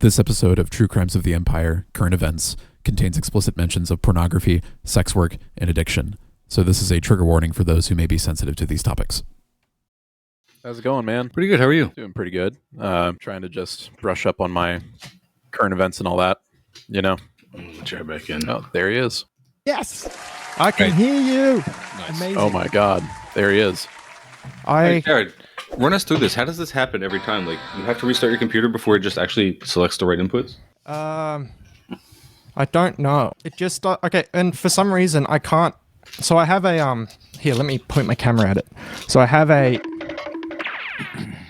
This episode of True Crimes of the Empire, Current Events, contains explicit mentions of pornography, sex work, and addiction. So this is a trigger warning for those who may be sensitive to these topics. How's it going, man? Pretty good. How are you? Doing pretty good. Trying to just brush up on my current events and all that, you know? Chair back in. Oh, there he is. Yes, I can hear you. Nice. Amazing. Oh my God. There he is. Hey, Jared, run us through this. How does this happen every time? Like, you have to restart your computer before it just actually selects the right inputs? I don't know. It just okay, and for some reason I can't. So I have a Here, let me point my camera at it. So I have a.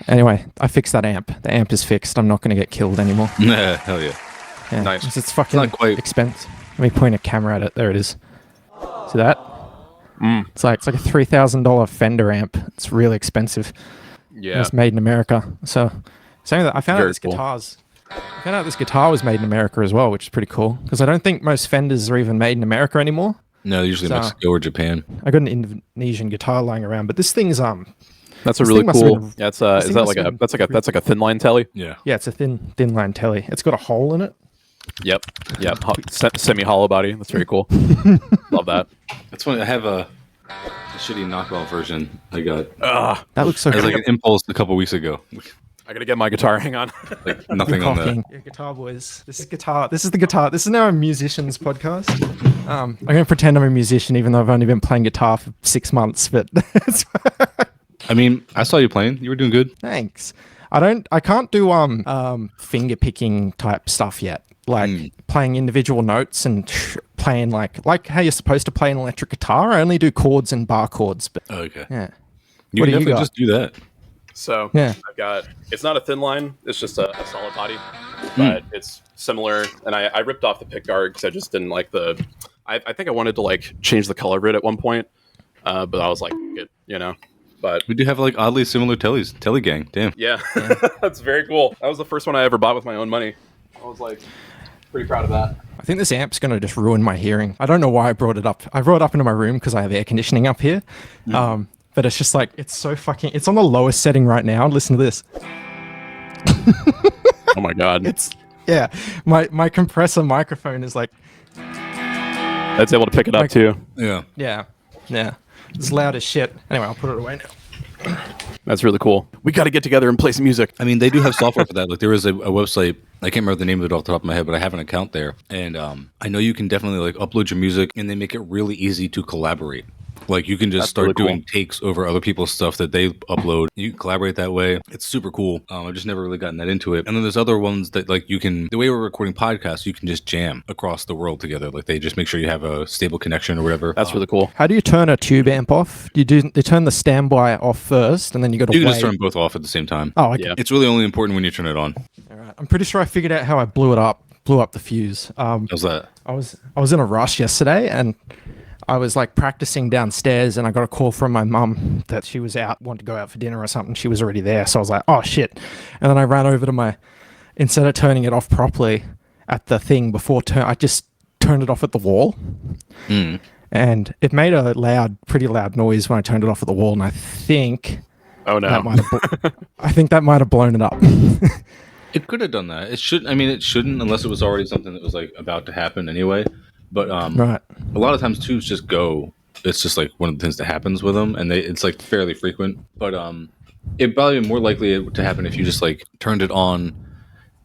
Anyway, I fixed that amp. The amp is fixed. I'm not going to get killed anymore. Nah, hell yeah. Yeah, Nice. It's fucking Not quite- expensive. Let me point a camera at it. There it is. See that? It's like a $3,000 Fender amp. It's really expensive. Yeah. It's made in America. So saying that, I found out Very this cool. guitar was made in America as well, which is pretty cool. Because I don't think most Fenders are even made in America anymore. No, usually So- Mexico or Japan. I got an Indonesian guitar lying around, but this thing's That's a This really thing must have cool. been- That's this is thing that must like have a been that's like a thin line telly? Yeah. yeah, it's a thin line telly. It's got a hole in it. Yep. Yep. Semi hollow body. That's very cool. Love that. That's funny. I have a shitty knockoff version I got. That looks so It was cool. like an impulse a couple weeks ago. I gotta get my guitar. Hang on. Like, nothing on that. Cocking. Yeah, guitar boys. This is guitar. This is the guitar. This is now a musician's podcast. I'm going to pretend I'm a musician, even though I've only been playing guitar for 6 months. But I mean, I saw you playing. You were doing good. thanks. I can't do finger picking type stuff yet. Like playing individual notes and playing like how you're supposed to play an electric guitar. I only do chords and bar chords. But Oh, okay. yeah, You What can do you definitely got? just do that. So Yeah. I've got. It's not a thin line. It's just a solid body, but it's similar. And I ripped off the pick guard because I just didn't like the. I think I wanted to like change the color of it at one point, but I was like, it, you know. But We do have like oddly similar tellies. Telly gang. Damn. yeah, that's very cool. That was the first one I ever bought with my own money. I was like, pretty proud of that. I think this amp's going to just ruin my hearing. I don't know why I brought it up. I brought it up into my room because I have air conditioning up here. But it's just like, it's so fucking, it's on the lowest setting right now. Listen to this. Oh my God, Yeah. My compressor microphone is like, that's able to pick it up too. Yeah. yeah. It's loud as shit. Anyway, I'll put it away now. That's really cool. We got to get together and play some music. I mean, they do have software for that. Like, there is a website. I can't remember the name of it off the top of my head, but I have an account there, and I know you can definitely like upload your music, and they make it really easy to collaborate. Like, you can just That's start really cool. doing takes over other people's stuff that they upload. You can collaborate that way. It's super cool. I've just never really gotten that into it. And then there's other ones that like you can. The way we're recording podcasts, you can just jam across the world together. Like, they just make sure you have a stable connection or whatever. That's really cool. How do you turn a tube amp off? You turn the standby off first, and then you got to You wait. can just turn them both off at the same time. Oh, okay. Yeah. It's really only important when you turn it on. All right. I'm pretty sure I figured out how I blew up the fuse. How's that? I was in a rush yesterday, and I was like practicing downstairs, and I got a call from my mum that she was out, wanted to go out for dinner or something. She was already there, so I was like, oh shit. And then I ran over to instead of turning it off properly at the thing I just turned it off at the wall. And it made a pretty loud noise when I turned it off at the wall, and I think Oh no. that might have I think that might have blown it up. It could have done that. It should. I mean, it shouldn't unless it was already something that was like about to happen anyway. But Right. a lot of times tubes just go. It's just like one of the things that happens with them, and it's like fairly frequent. But it'd probably be more likely to happen if you just like turned it on,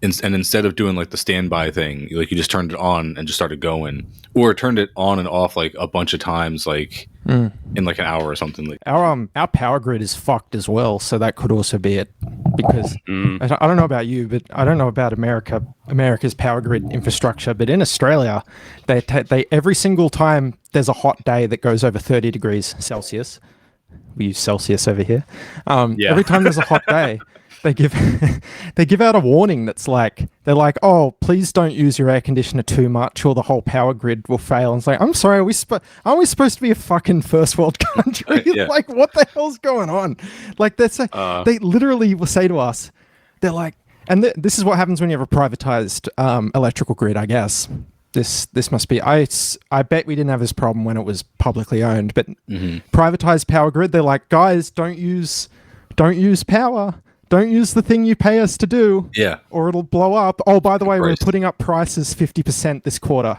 and instead of doing like the standby thing, like you just turned it on and just started going, or turned it on and off like a bunch of times, like in like an hour or something. Like Our power grid is fucked as well, so that could also be it. Because I don't know about you, but I don't know about America's power grid infrastructure. But in Australia, they every single time there's a hot day that goes over 30 degrees Celsius, we use Celsius over here. Yeah. Every time there's a hot day, they give out a warning that's like, they're like, oh, please don't use your air conditioner too much or the whole power grid will fail. And it's like, I'm sorry, aren't we supposed to be a fucking first world country? Yeah. Like, what the hell's going on? Like, they literally will say to us, they're like, and this is what happens when you have a privatized electrical grid, I guess. This must be, I bet we didn't have this problem when it was publicly owned, but privatized power grid, they're like, guys, don't use power. don't use the thing you pay us to do. Yeah. Or it'll blow up. Oh, by the way, we're Christ. putting up prices 50% this quarter.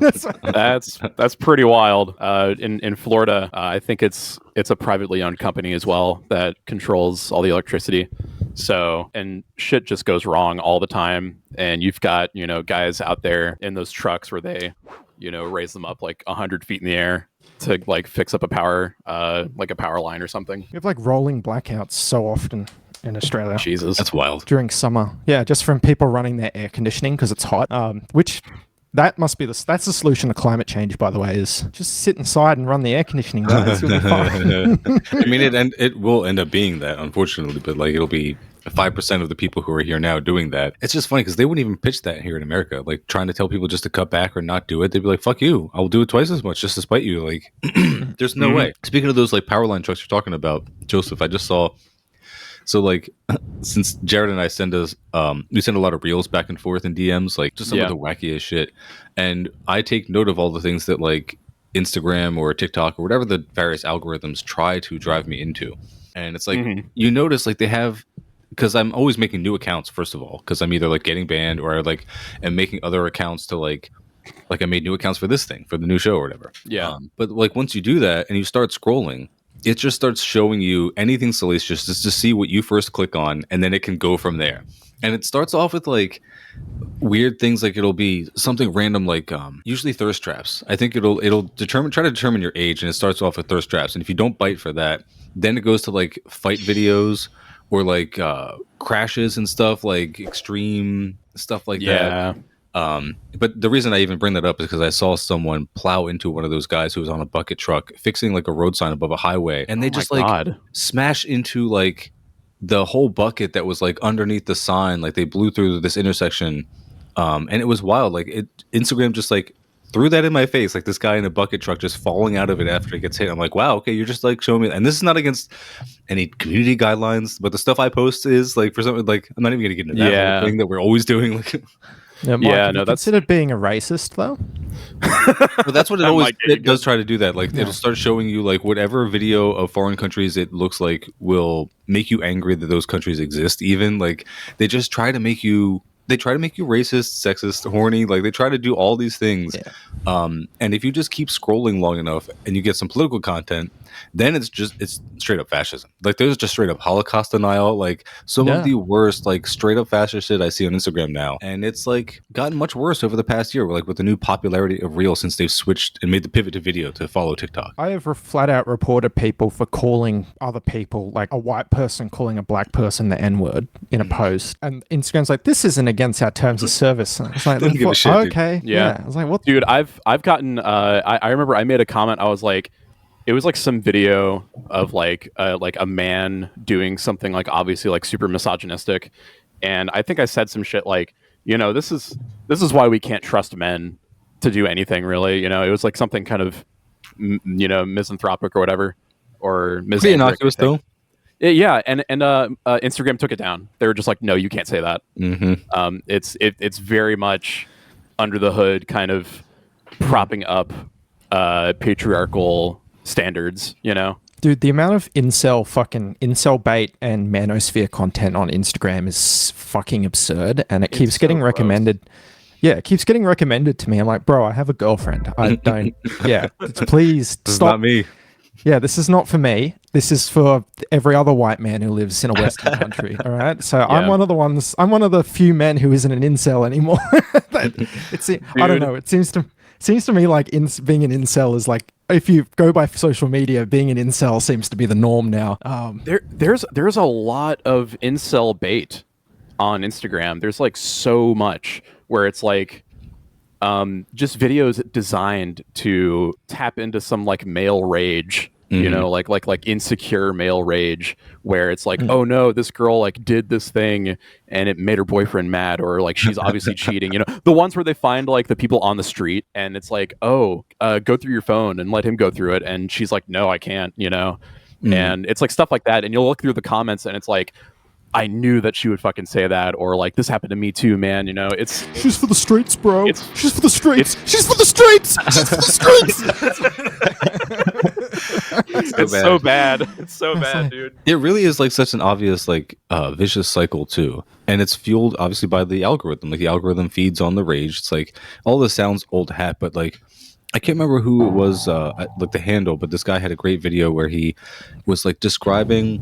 That's pretty wild. In Florida, I think it's a privately owned company as well that controls all the electricity. So, and shit just goes wrong all the time. And you've got, guys out there in those trucks where they, raise them up like 100 feet in the air to like fix up a power line or something. We have like rolling blackouts so often in Australia. Jesus. That's wild. During summer. Yeah, just from people running their air conditioning because it's hot. Which that must be that's the solution to climate change, by the way, is just sit inside and run the air conditioning, guys. You'll be fine. I mean, it will end up being that, unfortunately, but like it'll be 5% of the people who are here now doing that. It's just funny because they wouldn't even pitch that here in America, like trying to tell people just to cut back or not do it. They'd be like, fuck you, I will do it twice as much just to spite you. Like, there's no way. Speaking of those like power line trucks you're talking about, Joseph, I just saw. So like, since Jared and I we send a lot of reels back and forth in DMs, like just some of the wackiest shit. And I take note of all the things that like Instagram or TikTok or whatever the various algorithms try to drive me into. And it's like, you notice like they have, because I'm always making new accounts, first of all, because I'm either like getting banned or I like am making other accounts to like I made new accounts for this thing, for the new show or whatever. Yeah. But like once you do that and you start scrolling, it just starts showing you anything salacious just to see what you first click on, and then it can go from there. And it starts off with like weird things, like it'll be something random, like usually thirst traps. I think it'll try to determine your age, and it starts off with thirst traps. And if you don't bite for that, then it goes to like fight videos or like crashes and stuff, like extreme stuff like that. But the reason I even bring that up is because I saw someone plow into one of those guys who was on a bucket truck fixing like a road sign above a highway, and they just like smash into like the whole bucket that was like underneath the sign. Like they blew through this intersection, and it was wild. Like Instagram just like threw that in my face, like this guy in a bucket truck just falling out of it after he gets hit. I'm like, wow, okay, you're just like showing me, and this is not against any community guidelines, but the stuff I post is like for something like I'm not even gonna get into that whole thing that we're always doing. Like, Mike, have you considered being a racist though? Well, that's what it does try to do that. Like it'll start showing you like whatever video of foreign countries it looks like will make you angry that those countries exist. Even like they just try to make you. They try to make you racist, sexist, horny. Like they try to do all these things. Yeah. And if you just keep scrolling long enough and you get some political content, then it's straight up fascism. Like there's just straight up Holocaust denial. Like some of the worst, like straight up fascist shit I see on Instagram now. And it's like gotten much worse over the past year. Like with the new popularity of Reel since they've switched and made the pivot to video to follow TikTok. I have flat out reported people for calling other people, like a white person calling a black person the N-word in a post. And Instagram's like, this isn't against our terms of service. And I was like, Don't give a shit, okay. Dude. Yeah. I was like, what? Dude, I've gotten, I remember I made a comment. I was like, it was like some video of like a man doing something like obviously like super misogynistic. And I think I said some shit like, this is why we can't trust men to do anything really. It was like something kind of, misanthropic or whatever, or pretty innocuous though. Yeah, and Instagram took it down. They were just like, no, you can't say that. Mm-hmm. It's very much under the hood, kind of propping up patriarchal standards. Dude, the amount of incel bait and manosphere content on Instagram is fucking absurd, and it keeps getting recommended. Yeah, it keeps getting recommended to me. I'm like, bro, I have a girlfriend. I don't. Yeah, please this stop. Is not me. Yeah, this is not for me. This is for every other white man who lives in a Western country. All right. So I'm one of the few men who isn't an incel anymore. I don't know. It seems to me like being an incel is like, if you go by social media, being an incel seems to be the norm now. There's a lot of incel bait on Instagram. There's like so much where it's like just videos designed to tap into some like male rage, like insecure male rage, where it's like, oh no, this girl like did this thing and it made her boyfriend mad, or like she's obviously cheating. The ones where they find like the people on the street and it's like, oh, go through your phone and let him go through it, and she's like, no, I can't, and it's like stuff like that, and you'll look through the comments and it's like, I knew that she would fucking say that, or like, this happened to me too, man. She's for the streets, bro. She's for the streets. She's for the streets. She's for the streets. It's so bad. It's so It's bad, like- dude. It really is like such an obvious like vicious cycle too, and it's fueled obviously by the algorithm. Like the algorithm feeds on the rage. It's like all this sounds old hat, but like I can't remember who it was, like the handle, but this guy had a great video where he was like describing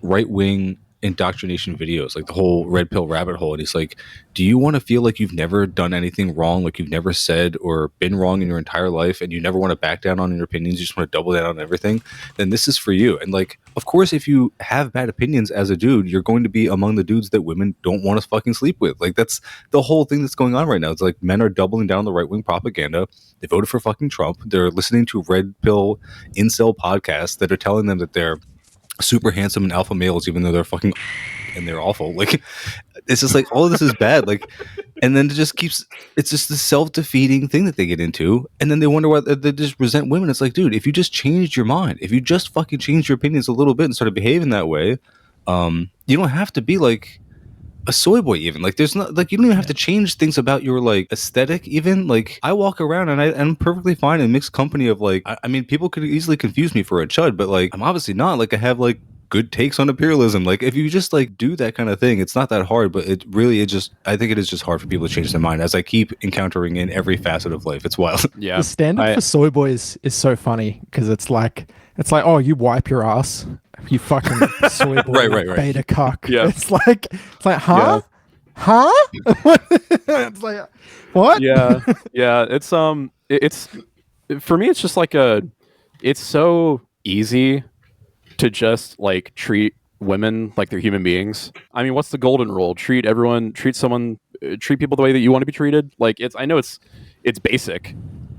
right wing indoctrination videos, like the whole red pill rabbit hole. And he's like, do you want to feel like you've never done anything wrong, like you've never said or been wrong in your entire life, and you never want to back down on your opinions, you just want to double down on everything? Then this is for you. And like, of course, if you have bad opinions as a dude, you're going to be among the dudes that women don't want to fucking sleep with. Like, that's the whole thing that's going on right now. It's like men are doubling down on the right wing propaganda. They voted for fucking Trump. They're listening to red pill incel podcasts that are telling them that they're super handsome and alpha males, even though they're fucking and they're awful. Like, it's just like all of this is bad. Like, and then it just keeps, it's just the self-defeating thing that they get into, and then they wonder why they just resent women. It's like, dude, if you just changed your mind, if you just fucking changed your opinions a little bit and started behaving that way, you don't have to be like a soy boy. Even like, there's not like, you don't even have to change things about your like aesthetic. Even like, I walk around and I'm perfectly fine in mixed company of like, I mean, people could easily confuse me for a chud, but like, I'm obviously not. Like, I have like good takes on imperialism. Like, if you just like do that kind of thing, it's not that hard. But it really, I think it is just hard for people to change their mind, as I keep encountering in every facet of life. It's wild. Yeah. The standard for soy boys is so funny because it's like, oh, you wipe your ass, you fucking soy boy, Right. beta cuck. Yeah. It's like, huh? Huh? It's like, what? Yeah. Yeah. It's for me, it's just like it's so easy to just like treat women like they're human beings. I mean, what's the golden rule? Treat people the way that you want to be treated. Like, I know it's basic,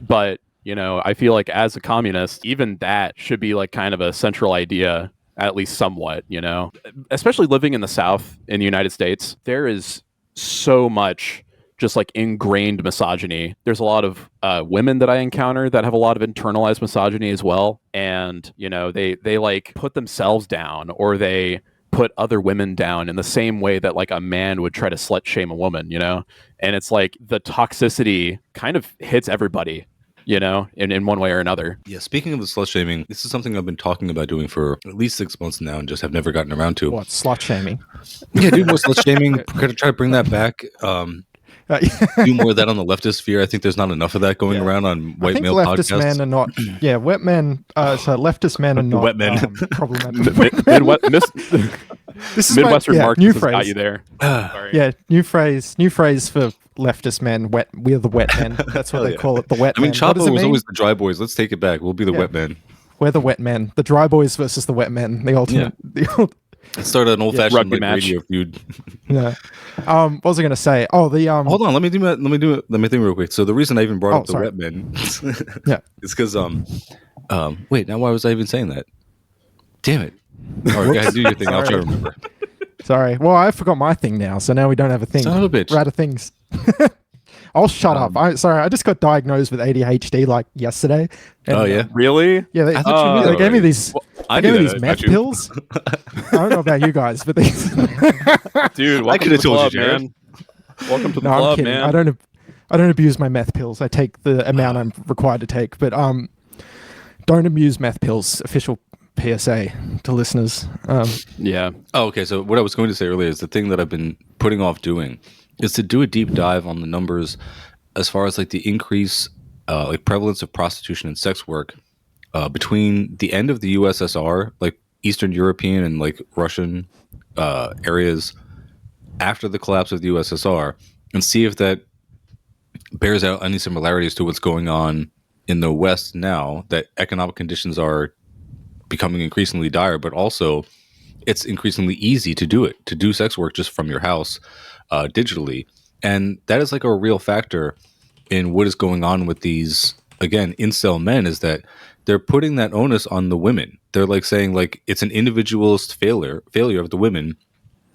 but you know, I feel like as a communist, even that should be like kind of a central idea, at least somewhat, you know, especially living in the South in the United States. There is so much just like ingrained misogyny. There's a lot of women that I encounter that have a lot of internalized misogyny as well. And, you know, they like put themselves down, or they put other women down in the same way that like a man would try to slut shame a woman, you know? And it's like the toxicity kind of hits everybody, you know, in one way or another. Yeah, speaking of the slut shaming, this is something I've been talking about doing for at least 6 months now and just have never gotten around to. What, slut shaming? Yeah, do more slut shaming. Gotta try to bring that back. Do more of that on the leftist sphere. I think there's not enough of that going around on I white think male leftist podcasts. men are not. Yeah, wet men. So leftist men are not Wet men. problematic. This is Midwestern new Marxist has phrase. got you there. Sorry. Yeah, new phrase for leftist men. We're the wet men. That's what Hell they yeah. call it. The wet I mean, men. What does Chapo it was mean? always the dry boys. Let's take it back. We'll be the Yeah. wet men. We're the wet men. The dry boys versus the wet men. The ultimate. Let's start an old-fashioned Rugby like, match. radio feud. Yeah. What was I going to say? Oh, the Hold on, let me think real quick. So the reason I even brought up the sorry. wet men, Yeah. is because wait, now why was I even saying that? Damn it! All right, guys, do your thing. I'll try to remember. Sorry. Well, I forgot my thing now, so now we don't have a thing. Son of a bitch. We're out of things. I'll shut up. I just got diagnosed with ADHD like yesterday. And, Oh yeah, Really? Yeah, I thought you knew they that gave me already. these. I They knew gave me that these about meth you. pills. I don't know about you guys, but these. Dude, welcome could've to the told you, club, Jared. man. Welcome to the No, I'm club, kidding. man. I don't abuse my meth pills. I take the amount I'm required to take, but don't abuse meth pills. Official PSA to listeners. Yeah. Oh, okay. So what I was going to say earlier is the thing that I've been putting off doing is to do a deep dive on the numbers as far as like the increase, like prevalence of prostitution and sex work between the end of the USSR, like Eastern European and like Russian areas after the collapse of the USSR, and see if that bears out any similarities to what's going on in the West now, that economic conditions are becoming increasingly dire, but also it's increasingly easy to do sex work just from your house digitally. And that is like a real factor in what is going on with these, again, incel men, is that they're putting that onus on the women. They're like saying like it's an individualist failure of the women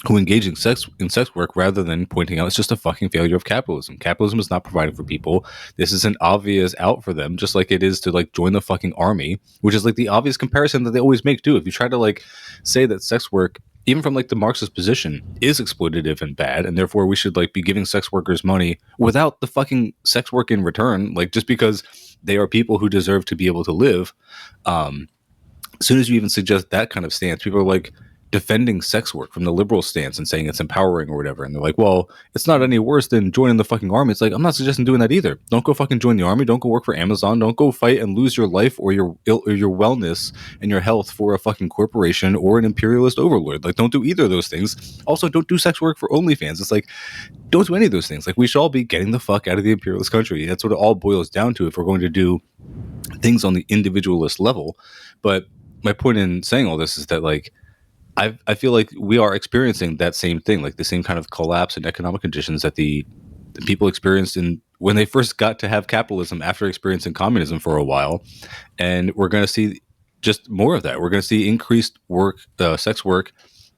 who engage in sex work, rather than pointing out it's just a fucking failure of capitalism. Capitalism is not providing for people. This is an obvious out for them, just like it is to like join the fucking army, which is like the obvious comparison that they always make too. If you try to like say that sex work, even from like the Marxist position, is exploitative and bad, and therefore we should like be giving sex workers money without the fucking sex work in return, like just because they are people who deserve to be able to live, as soon as you even suggest that kind of stance, people are like defending sex work from the liberal stance and saying it's empowering or whatever. And they're like, well, it's not any worse than joining the fucking army. It's like, I'm not suggesting doing that either. Don't go fucking join the army. Don't go work for Amazon. Don't go fight and lose your life or your wellness and your health for a fucking corporation or an imperialist overlord. Like, don't do either of those things. Also, don't do sex work for OnlyFans. It's like, don't do any of those things. Like, we should all be getting the fuck out of the imperialist country. That's what it all boils down to if we're going to do things on the individualist level. But my point in saying all this is that, like, I feel like we are experiencing that same thing, like the same kind of collapse in economic conditions that the people experienced when they first got to have capitalism after experiencing communism for a while. And we're going to see just more of that. We're going to see increased work, sex work,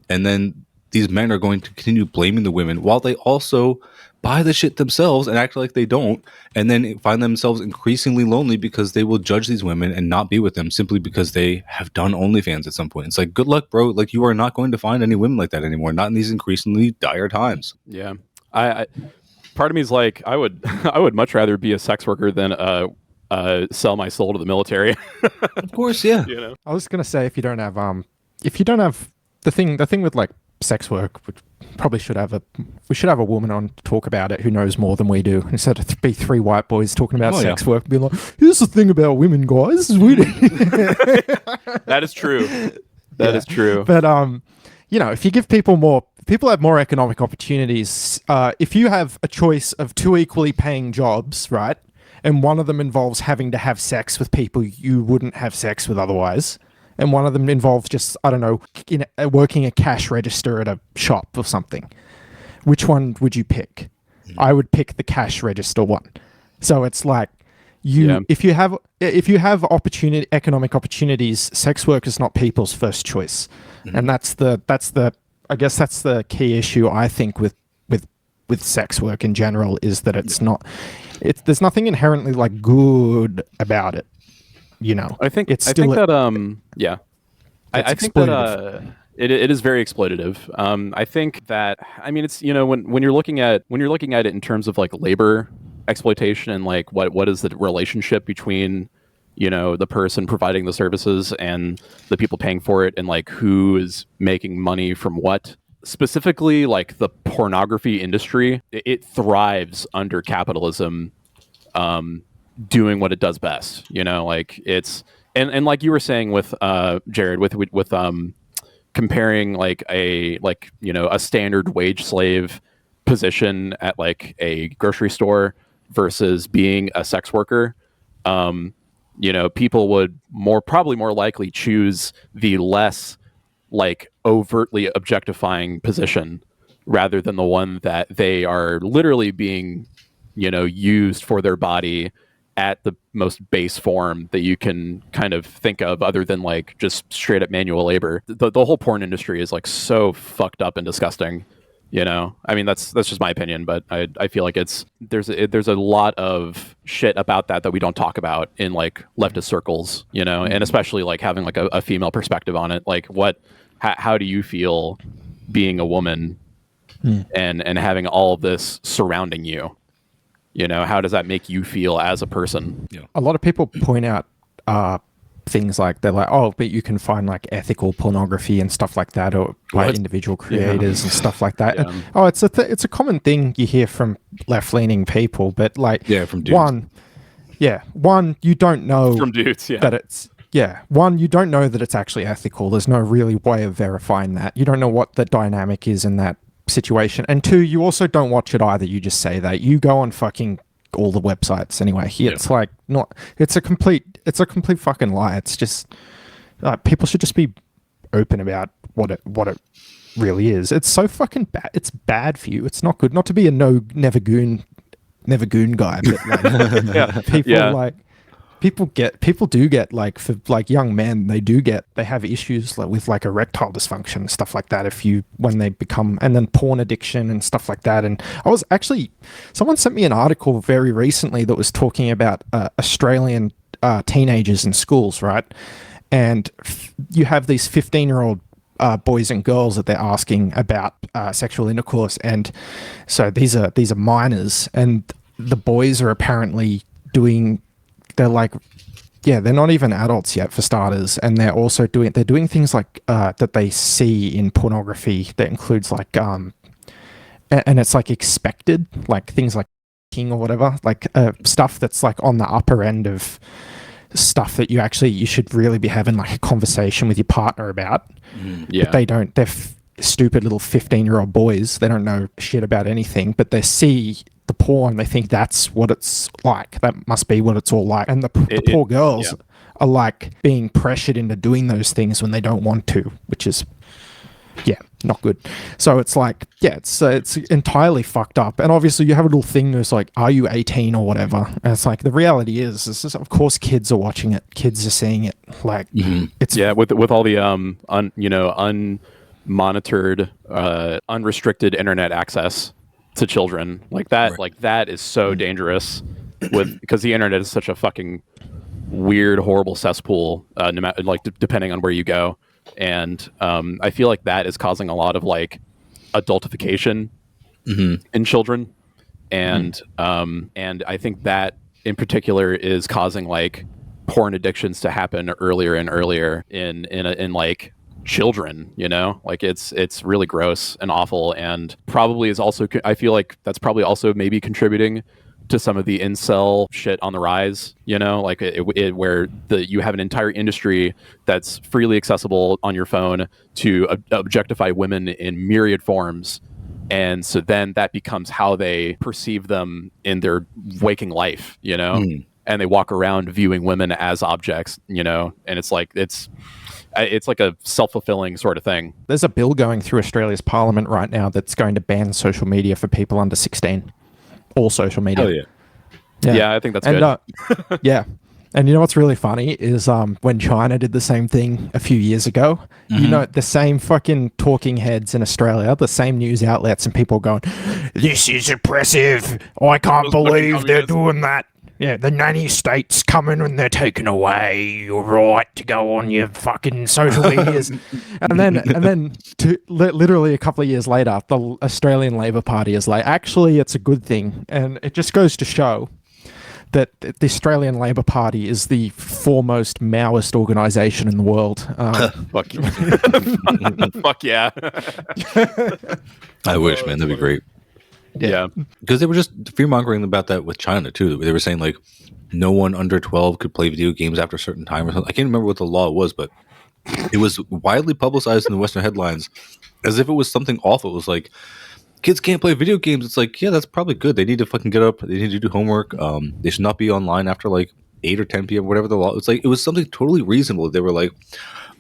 and then these men are going to continue blaming the women while they also buy the shit themselves and act like they don't, and then find themselves increasingly lonely because they will judge these women and not be with them simply because they have done OnlyFans at some point. It's like, good luck, bro. Like, you are not going to find any women like that anymore, not in these increasingly dire times. Yeah. I part of me is like, I would much rather be a sex worker than sell my soul to the military. Of course, yeah. You know? I was gonna say, if you don't have the thing with like sex work, which probably we should have a woman on to talk about it who knows more than we do, instead of be three white boys talking about sex work, being like, here's the thing about women, guys. That is true. That is true. But if you give people have more economic opportunities. If you have a choice of two equally paying jobs, right, and one of them involves having to have sex with people you wouldn't have sex with otherwise, and one of them involves just, I don't know, working a cash register at a shop or something, which one would you pick? I would pick the cash register one. So it's like, if you have economic opportunities, sex work is not people's first choice. And that's the key issue, I think, with sex work in general, is that there's nothing inherently like good about it. I think that it is very exploitative. I think that, I mean, it's, when you're looking at it in terms of like labor exploitation and like what is the relationship between, the person providing the services and the people paying for it, and like who is making money from what. Specifically, like the pornography industry, it thrives under capitalism, doing what it does best, like it's, and like you were saying with Jared, with comparing like a standard wage slave position at like a grocery store versus being a sex worker, people would probably more likely choose the less like overtly objectifying position rather than the one that they are literally being used for their body at the most base form that you can kind of think of, other than like just straight up manual labor. The whole porn industry is like so fucked up and disgusting. I mean, that's just my opinion, but I feel like there's a lot of shit about that we don't talk about in like leftist circles, and especially like having like a female perspective on it. Like how do you feel being a woman and having all of this surrounding you? How does that make you feel as a person? Yeah. A lot of people point out things like, they're like, oh, but you can find like ethical pornography and stuff like that, or by individual creators and stuff like that. Yeah. And, it's a common thing you hear from left-leaning people, but like, from dudes. One, you don't know From dudes, that it's, one, you don't know that it's actually ethical. There's no really way of verifying that. You don't know what the dynamic is in that situation. And two, you also don't watch it either. You just say that. You go on fucking all the websites anyway. It's like it's a complete fucking lie. It's just people should just be open about what it really is. It's so fucking bad. It's bad for you. It's not good. Not to be a never goon guy, but like, people do get like, for like young men, they have issues like with like erectile dysfunction and stuff like that when they become, and then porn addiction and stuff like that. And someone sent me an article very recently that was talking about Australian teenagers in schools, right? And you have these 15-year-old boys and girls that they're asking about sexual intercourse, and so these are minors, and the boys are apparently they're like they're not even adults yet for starters, and they're doing things like that they see in pornography that includes like and it's like expected, like things like king or whatever, like stuff that's like on the upper end of stuff that you should really be having like a conversation with your partner about. Yeah. But they don't. They're stupid little 15-year-old boys. They don't know shit about anything, but they see the porn. They think that's what it's like. That must be what it's all like. And the poor girls are like being pressured into doing those things when they don't want to, which is not good. So it's like, it's entirely fucked up. And obviously you have a little thing that's like, are you 18 or whatever? And it's like, the reality is of course kids are watching it. Kids are seeing it. Like it's with all the unmonitored, unrestricted internet access to children like that. Right. Like that is so dangerous because the internet is such a fucking weird, horrible cesspool, no matter, like depending on where you go. And I feel like that is causing a lot of like adultification in children, and I think that in particular is causing like porn addictions to happen earlier and earlier in like children. You know, like it's really gross and awful, and probably is also, I feel like that's probably also maybe contributing to some of the incel shit on the rise, you know, like where you have an entire industry that's freely accessible on your phone to objectify women in myriad forms. And so then that becomes how they perceive them in their waking life, you know, and they walk around viewing women as objects, you know, and it's like a self-fulfilling sort of thing. There's a bill going through Australia's parliament right now that's going to ban social media for people under 16. All social media. Hell yeah, I think that's good. Yeah. And you know what's really funny is when China did the same thing a few years ago, you know, the same fucking talking heads in Australia, the same news outlets, and people going, this is oppressive. I can't believe they're doing that. Yeah, the nanny state's coming and they're taking away your right to go on your fucking social medias. and then literally a couple of years later, the Australian Labor Party is like, actually, it's a good thing. And it just goes to show that the Australian Labor Party is the foremost Maoist organisation in the world. Fuck Fuck yeah. I wish, man. That'd be great. Yeah, because they were just fear-mongering about that with China too. They were saying like no one under 12 could play video games after a certain time or something. I can't remember what the law was, but it was widely publicized in the Western headlines as if it was something awful. It was like, kids can't play video games. It's like, yeah, that's probably good. They need to fucking get up. They need to do homework. They should not be online after like 8 or 10 p.m. whatever the law. It's like, it was something totally reasonable. They were like,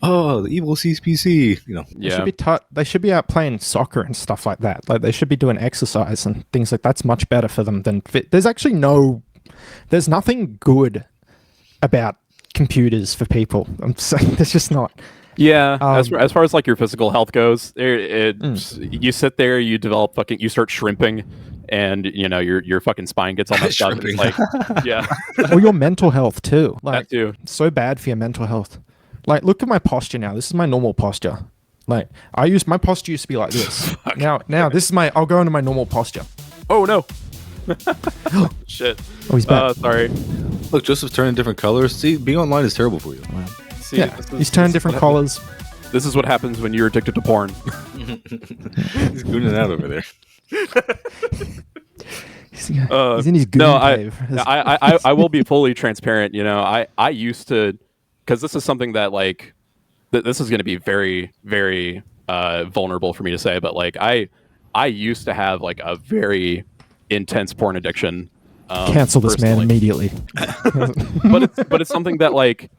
oh, the evil CPC, you know. Yeah. They should be out playing soccer and stuff like that. Like they should be doing exercise and things like that's much better for them than there's nothing good about computers for people. I'm saying there's just not. Yeah, as far as like your physical health goes, you sit there, you develop you start shrimping, and you know your fucking spine gets all messed up. It's like, yeah. Or your mental health too. Like, that too. So bad for your mental health. Like, look at my posture now. This is my normal posture. Like, my posture used to be like this. Now this is I'll go into my normal posture. Oh no. Shit. Oh, he's back. Sorry. Look, Joseph's turning different colors. See, being online is terrible for you. Wow. See, he's turning different colors. This is what happens when you're addicted to porn. He's gooning out over there. He's in his goon cave. I will be fully transparent. You know, I used to, because this is something that like, this is going to be very, very vulnerable for me to say, but like I used to have like a very intense porn addiction. Cancel this man immediately. but it's something that like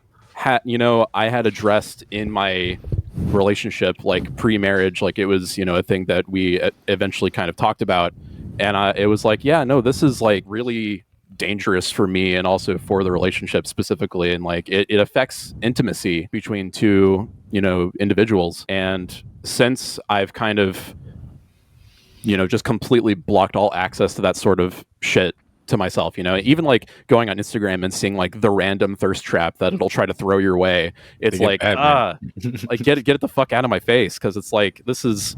I had addressed in my relationship, like pre-marriage, like it was, a thing that we eventually kind of talked about. And it was like, yeah, no, this is like really dangerous for me and also for the relationship specifically. And like it affects intimacy between two, individuals. And since I've kind of, just completely blocked all access to that sort of shit to myself, even like going on Instagram and seeing like the random thirst trap that it'll try to throw your way. It's like, like get it the fuck out of my face. Cause it's like, this is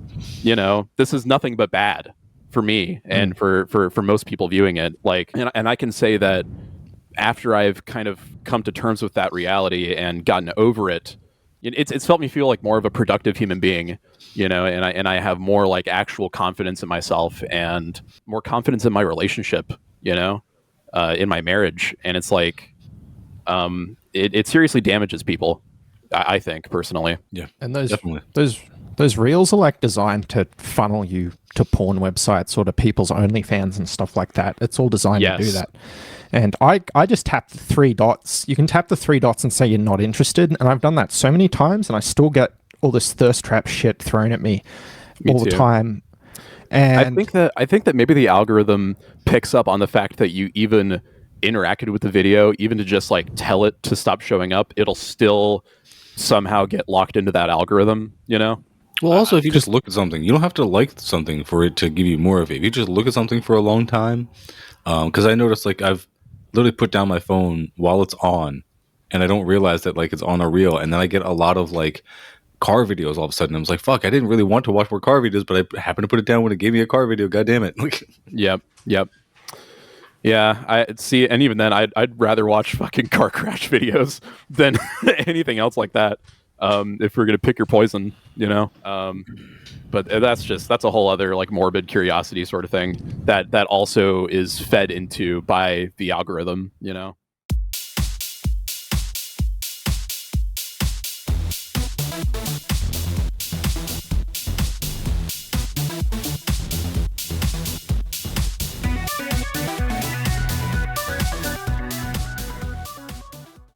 nothing but bad for me and for most people viewing it. Like, and I can say that, after I've kind of come to terms with that reality and gotten over it, it's helped me feel like more of a productive human being, and I have more like actual confidence in myself and more confidence in my relationship, in my marriage. And it's like, it seriously damages people, I think personally. Yeah, And those definitely. those reels are like designed to funnel you to porn websites or to people's OnlyFans and stuff like that. It's all designed to do Yes. that. And I just tap the three dots. You can tap the three dots and say you're not interested. And I've done that so many times, and I still get all this thirst trap shit thrown at me all the too. time. And I think that maybe the algorithm picks up on the fact that you even interacted with the video, even to just like tell it to stop showing up, it'll still somehow get locked into that algorithm, Well, also, if you just look at something, you don't have to like something for it to give you more of it. If you just look at something for a long time, because I noticed like I've literally put down my phone while it's on, and I don't realize that like it's on a reel, and then I get a lot of like car videos all of a sudden. I was like, fuck, I didn't really want to watch more car videos, but I happened to put it down when it gave me a car video. God damn it. Yep. Yeah, I see, and even then, I'd rather watch fucking car crash videos than anything else like that. If we're gonna pick your poison, But that's a whole other like morbid curiosity sort of thing that also is fed into by the algorithm,